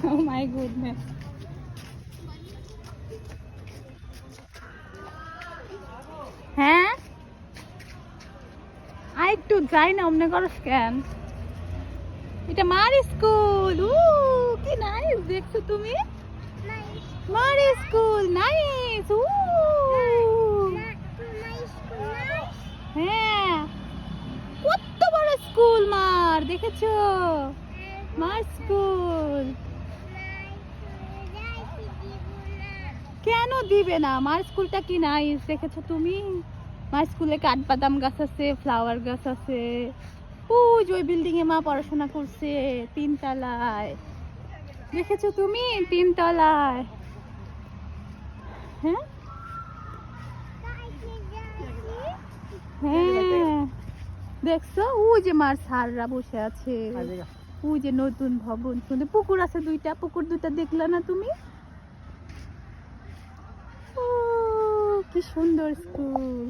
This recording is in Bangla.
Oh my goodness. হ্যাঁ আর একটু যাই না অমনে করো কেন? এটা মার স্কুল। কি নাইস দেখছো তুমি? মার স্কুল নাইস। হ্যাঁ কত বড় স্কুল মার, দেখেছো? মার স্কুল। কেন দিবে না? মার স্কুলটা কি নাইস দেখেছো তুমি? মার স্কুলে কাঠবাদাম গাছ আছে, ফ্লাওয়ার গাছ আছে। ওই বিল্ডিং এ মা পড়াশোনা করছে 3 তলায়, দেখেছো তুমি? 3 তলায়। হ্যাঁ হ্যাঁ দেখছো ওই যে মার স্যাররা বসে আছে, ওই যে নতুন ভবন, পুকুর আছে 2টা, পুকুর 2টা দেখলা না তুমি? ও কি সুন্দর স্কুল।